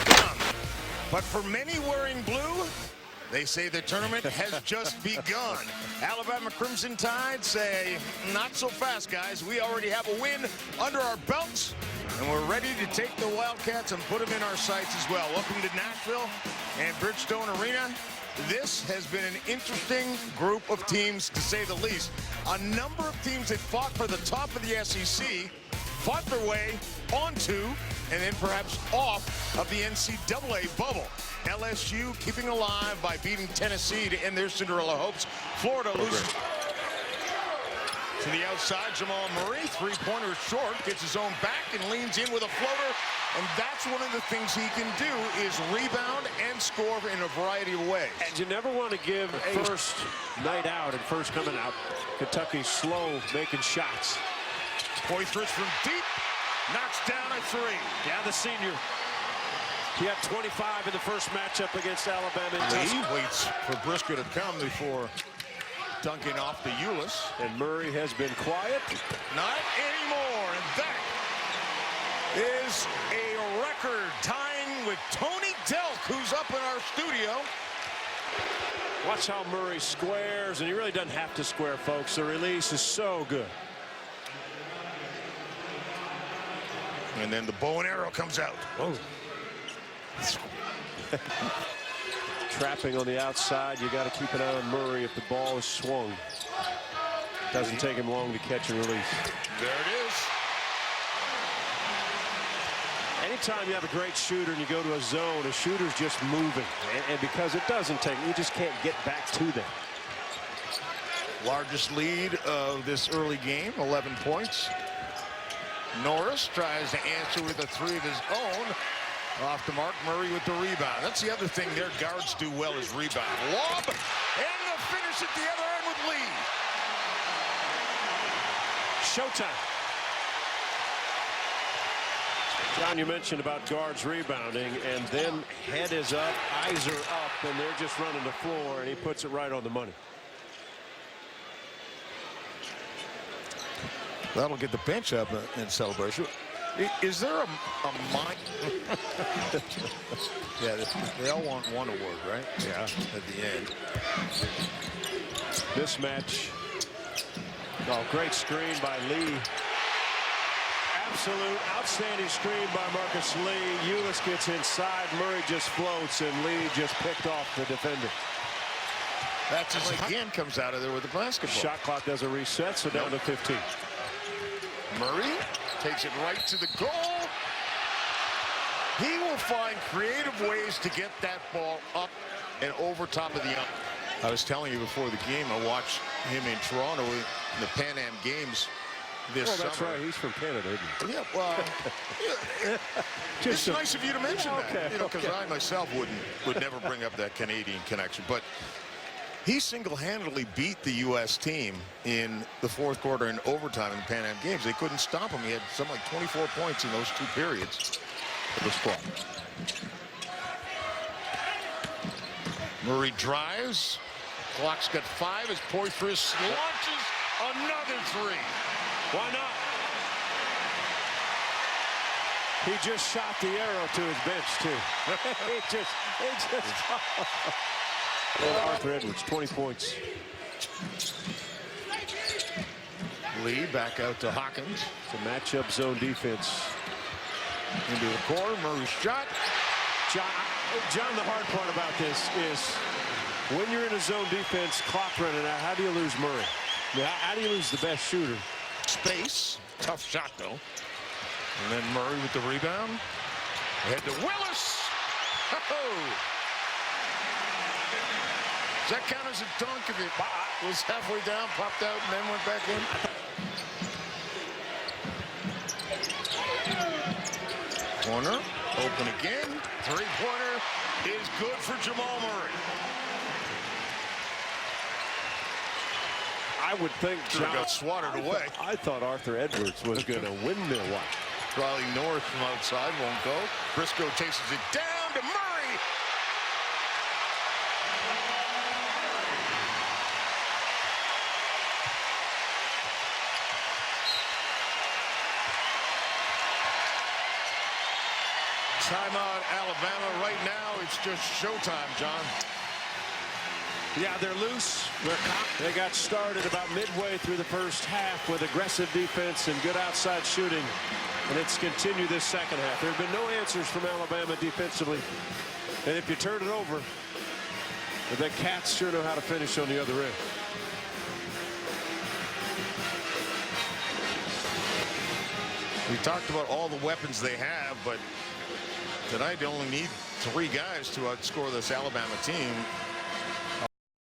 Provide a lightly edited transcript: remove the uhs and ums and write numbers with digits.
begun. But for many wearing blue, they say the tournament has just begun. Alabama Crimson Tide say, not so fast, guys. We already have a win under our belts, and we're ready to take the Wildcats and put them in our sights as well. Welcome to Nashville and Bridgestone Arena. This has been an interesting group of teams, to say the least. A number of teams that fought for the top of the SEC, fought their way onto and then perhaps off of the NCAA bubble. LSU keeping alive by beating Tennessee to end their Cinderella hopes. Florida loses to the outside. Jamal Murray, three-pointer short, gets his own back and leans in with a floater. And that's one of the things he can do, is rebound and score in a variety of ways. And you never want to give a first night out and first coming out. Kentucky slow making shots. Poitras from deep, knocks down a three. Yeah, the senior. He had 25 in the first matchup against Alabama. Lee waits for Briscoe to come before dunking off the Euless. And Murray has been quiet. Not anymore, and that is a record, tying with Tony Delk, who's up in our studio. Watch how Murray squares, and he really doesn't have to square, folks. The release is so good. And then the bow and arrow comes out. Oh. Trapping on the outside. You got to keep an eye on Murray if the ball is swung. Doesn't take him long to catch and release. There it is. Anytime you have a great shooter and you go to a zone, a shooter's just moving. And because it doesn't take, you just can't get back to them. Largest lead of this early game, 11 points. Norris tries to answer with a three of his own. Off the mark, Murray with the rebound. That's the other thing their guards do well, is rebound. Lob, and the finish at the other end with Lee. ShowTyme. John, you mentioned about guards rebounding, and then head is up, eyes are up, and they're just running the floor, and he puts it right on the money. That'll get the bench up in celebration. Is there a mind? Yeah, they all want one award, right? Yeah, at the end. This match. Oh, great screen by Lee. Absolute outstanding screen by Marcus Lee. Euless gets inside. Murray just floats, and Lee just picked off the defender. That's as again comes out of there with the basketball. Shot clock doesn't reset, so down to 15. Murray takes it right to the goal. He will find creative ways to get that ball up and over top of the arm. I was telling you before the game, I watched him in Toronto in the Pan Am Games this summer. That's right. He's from Canada, isn't he? Yeah, well, it's nice of you to mention that. You know, because I myself would never bring up that Canadian connection. But he single-handedly beat the U.S. team in the fourth quarter in overtime in the Pan Am Games. They couldn't stop him. He had something like 24 points in those two periods for the squad. Murray drives. Clock's got 5 as Poitras launches another three. Why not? He just shot the arrow to his bench, too. he just Arthur Edwards, 20 points. Lee back out to Hawkins. It's a matchup zone defense. Into the corner, Murray's shot. John, the hard part about this is when you're in a zone defense, clock running out, how do you lose Murray? How do you lose the best shooter? Space. Tough shot, though. And then Murray with the rebound. Ahead to Willis. Oh! Does that count as a dunk if it was halfway down, popped out, and then went back in? Corner, open again. Three-pointer is good for Jamal Murray. I would think John got swatted away. I thought Arthur Edwards was going to windmill one. Riley North from outside won't go. Briscoe chases it down to Murray. Timeout, Alabama. Right now, it's just showtime, John. Yeah, they're loose. They got started about midway through the first half with aggressive defense and good outside shooting. And it's continued this second half. There have been no answers from Alabama defensively. And if you turn it over, the Cats sure know how to finish on the other end. We talked about all the weapons they have, but tonight they only need 3 guys to outscore this Alabama team.